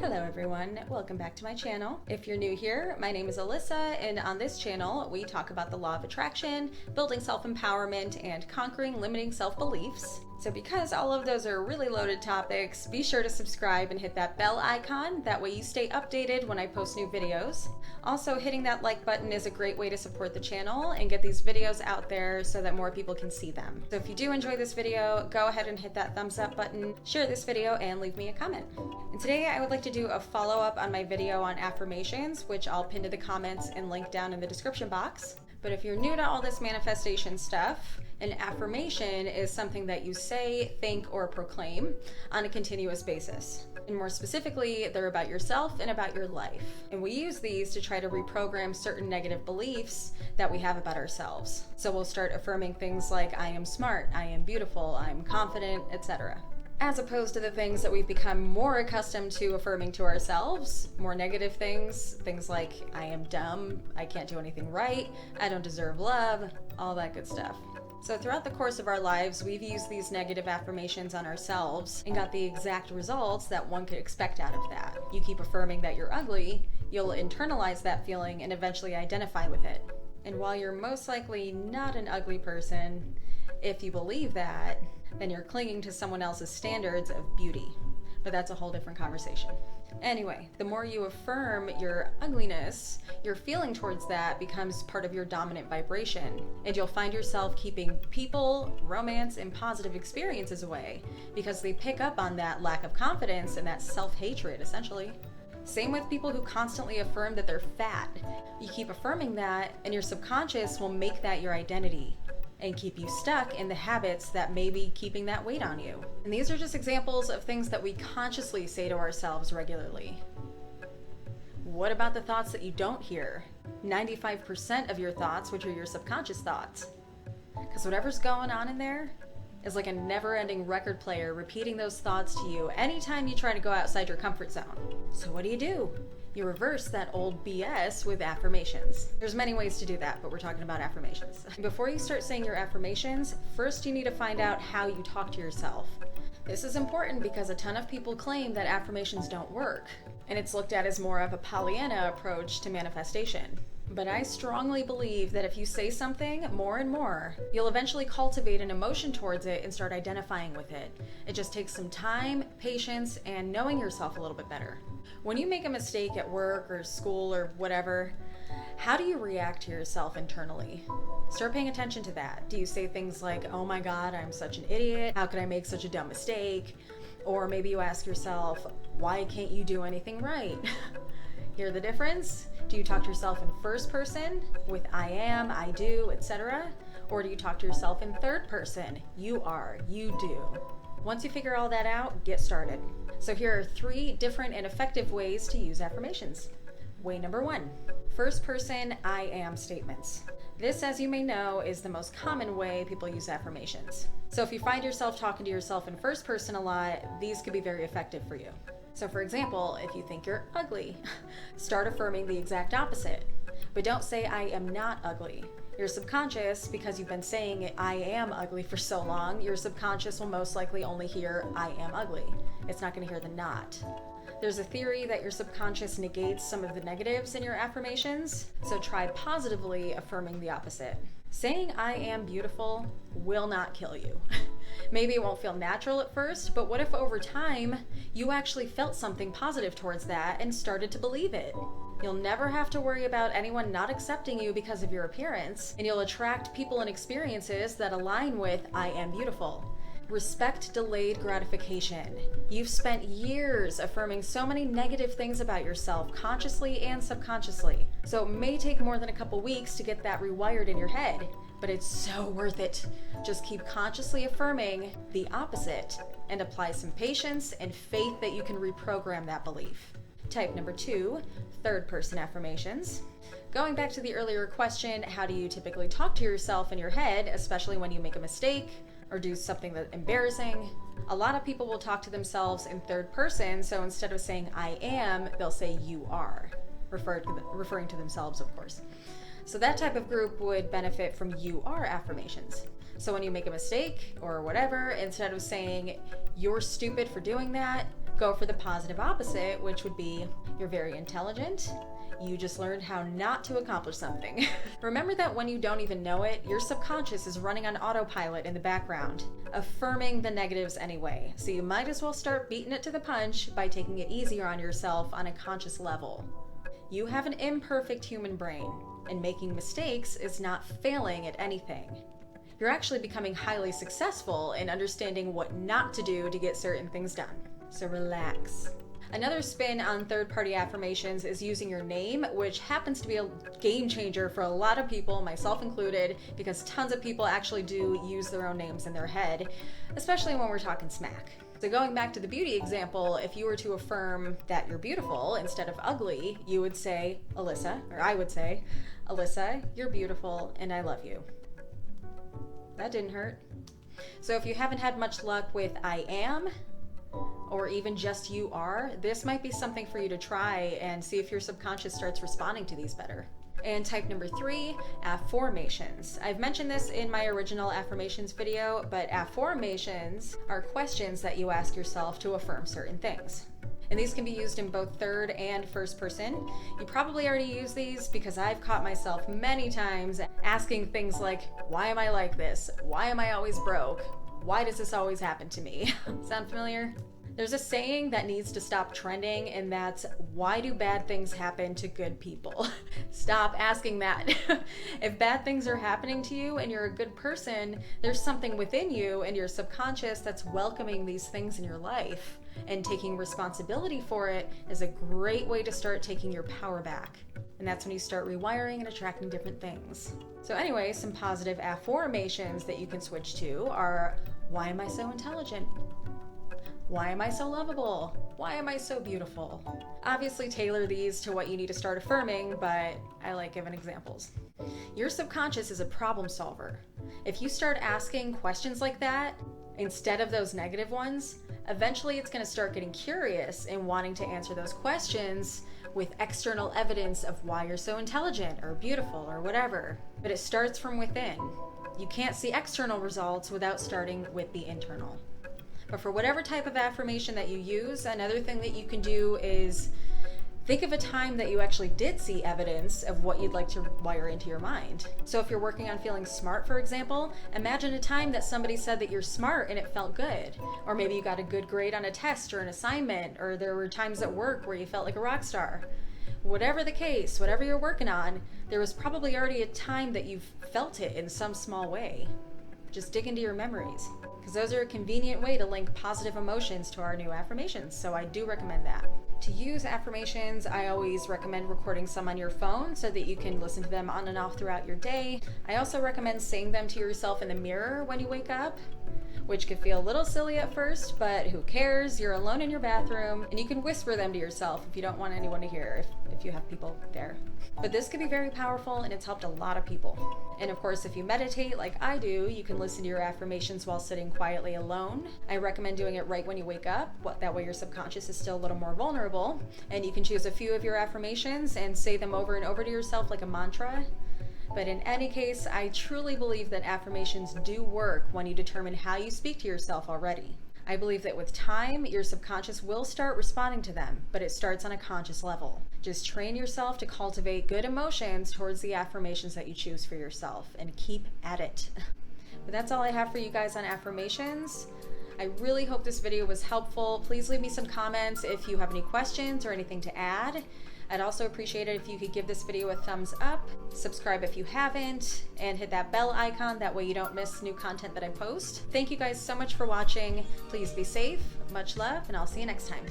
Hello everyone, welcome back to my channel. If you're new here, my name is Alyssa, and on this channel we talk about the law of attraction, building self-empowerment, and conquering limiting self-beliefs. So because all of those are really loaded topics, be sure to subscribe and hit that bell icon, that way you stay updated when I post new videos. Also, hitting that like button is a great way to support the channel and get these videos out there so that more people can see them. So if you do enjoy this video, go ahead and hit that thumbs up button, share this video, and leave me a comment. And today I would like to do a follow-up on my video on affirmations, which I'll pin to the comments and link down in the description box. But if you're new to all this manifestation stuff, an affirmation is something that you say, think, or proclaim on a continuous basis. And more specifically, they're about yourself and about your life. And we use these to try to reprogram certain negative beliefs that we have about ourselves. So we'll start affirming things like, I am smart, I am beautiful, I'm confident, etc. As opposed to the things that we've become more accustomed to affirming to ourselves, more negative things like, I am dumb, I can't do anything right, I don't deserve love, all that good stuff. So throughout the course of our lives, we've used these negative affirmations on ourselves and got the exact results that one could expect out of that. You keep affirming that you're ugly, you'll internalize that feeling and eventually identify with it. And while you're most likely not an ugly person, if you believe that, then you're clinging to someone else's standards of beauty. But that's a whole different conversation. Anyway, the more you affirm your ugliness, your feeling towards that becomes part of your dominant vibration, and you'll find yourself keeping people, romance, and positive experiences away because they pick up on that lack of confidence and that self-hatred, essentially. Same with people who constantly affirm that they're fat. You keep affirming that, and your subconscious will make that your identity and keep you stuck in the habits that may be keeping that weight on you. And these are just examples of things that we consciously say to ourselves regularly. What about the thoughts that you don't hear? 95% of your thoughts, which are your subconscious thoughts. Because whatever's going on in there is like a never-ending record player repeating those thoughts to you anytime you try to go outside your comfort zone. So what do? You reverse that old BS with affirmations. There's many ways to do that, but we're talking about affirmations. Before you start saying your affirmations, first you need to find out how you talk to yourself. This is important because a ton of people claim that affirmations don't work, and it's looked at as more of a Pollyanna approach to manifestation. But I strongly believe that if you say something more and more, you'll eventually cultivate an emotion towards it and start identifying with it. It just takes some time, patience, and knowing yourself a little bit better. When you make a mistake at work or school or whatever, how do you react to yourself internally? Start paying attention to that. Do you say things like, oh my God, I'm such an idiot. How could I make such a dumb mistake? Or maybe you ask yourself, why can't you do anything right? Hear the difference? Do you talk to yourself in first person with I am, I do, etc.? Or do you talk to yourself in third person? You are, you do. Once you figure all that out, get started. So here are 3 different and effective ways to use affirmations. Way number 1, first person I am statements. This, as you may know, is the most common way people use affirmations. So if you find yourself talking to yourself in first person a lot, these could be very effective for you. So for example, if you think you're ugly, start affirming the exact opposite. But don't say I am not ugly. Your subconscious, because you've been saying I am ugly for so long, your subconscious will most likely only hear I am ugly. It's not going to hear the not. There's a theory that your subconscious negates some of the negatives in your affirmations, so try positively affirming the opposite. Saying I am beautiful will not kill you. Maybe it won't feel natural at first, but what if over time you actually felt something positive towards that and started to believe it? You'll never have to worry about anyone not accepting you because of your appearance, and you'll attract people and experiences that align with I am beautiful. Respect delayed gratification. You've spent years affirming so many negative things about yourself, consciously and subconsciously. So it may take more than a couple weeks to get that rewired in your head, but it's so worth it. Just keep consciously affirming the opposite and apply some patience and faith that you can reprogram that belief. Type number 2, third person affirmations. Going back to the earlier question, how do you typically talk to yourself in your head, especially when you make a mistake or do something that's embarrassing? A lot of people will talk to themselves in third person, so instead of saying I am, they'll say you are, referring to themselves, of course. So that type of group would benefit from you are affirmations. So when you make a mistake or whatever, instead of saying you're stupid for doing that, Go for the positive opposite, which would be you're very intelligent. You just learned how not to accomplish something. Remember that when you don't even know it, your subconscious is running on autopilot in the background, affirming the negatives anyway. So you might as well start beating it to the punch by taking it easier on yourself on a conscious level. You have an imperfect human brain, and making mistakes is not failing at anything. You're actually becoming highly successful in understanding what not to do to get certain things done. So relax. Another spin on third-party affirmations is using your name, which happens to be a game changer for a lot of people, myself included, because tons of people actually do use their own names in their head, especially when we're talking smack. So going back to the beauty example, if you were to affirm that you're beautiful instead of ugly, you would say, Alyssa, or I would say, Alyssa, you're beautiful and I love you. That didn't hurt. So if you haven't had much luck with I am, or even just you are, this might be something for you to try and see if your subconscious starts responding to these better. And type number 3, affirmations. I've mentioned this in my original affirmations video, but affirmations are questions that you ask yourself to affirm certain things. And these can be used in both third and first person. You probably already use these because I've caught myself many times asking things like, why am I like this? Why am I always broke? Why does this always happen to me? Sound familiar? There's a saying that needs to stop trending, and that's, why do bad things happen to good people? Stop asking that. If bad things are happening to you and you're a good person, there's something within you and your subconscious that's welcoming these things in your life. And taking responsibility for it is a great way to start taking your power back. And that's when you start rewiring and attracting different things. So anyway, some positive affirmations that you can switch to are, why am I so intelligent? Why am I so lovable? Why am I so beautiful? Obviously tailor these to what you need to start affirming, but I like giving examples. Your subconscious is a problem solver. If you start asking questions like that, instead of those negative ones, eventually it's going to start getting curious and wanting to answer those questions with external evidence of why you're so intelligent or beautiful or whatever. But it starts from within. You can't see external results without starting with the internal. But for whatever type of affirmation that you use, another thing that you can do is think of a time that you actually did see evidence of what you'd like to wire into your mind. So if you're working on feeling smart, for example, imagine a time that somebody said that you're smart and it felt good. Or maybe you got a good grade on a test or an assignment, or there were times at work where you felt like a rock star. Whatever the case, whatever you're working on, there was probably already a time that you've felt it in some small way. Just dig into your memories, because those are a convenient way to link positive emotions to our new affirmations, so I do recommend that. To use affirmations, I always recommend recording some on your phone so that you can listen to them on and off throughout your day. I also recommend saying them to yourself in the mirror when you wake up, which could feel a little silly at first, but who cares? You're alone in your bathroom, and you can whisper them to yourself if you don't want anyone to hear, if you have people there. But this can be very powerful, and it's helped a lot of people. And of course, if you meditate like I do, you can listen to your affirmations while sitting quietly alone. I recommend doing it right when you wake up. That way your subconscious is still a little more vulnerable. And you can choose a few of your affirmations and say them over and over to yourself like a mantra. But in any case, I truly believe that affirmations do work when you determine how you speak to yourself already. I believe that with time, your subconscious will start responding to them, but it starts on a conscious level. Just train yourself to cultivate good emotions towards the affirmations that you choose for yourself, and keep at it. But that's all I have for you guys on affirmations. I really hope this video was helpful. Please leave me some comments if you have any questions or anything to add. I'd also appreciate it if you could give this video a thumbs up, subscribe if you haven't, and hit that bell icon. That way you don't miss new content that I post. Thank you guys so much for watching. Please be safe, much love, and I'll see you next time.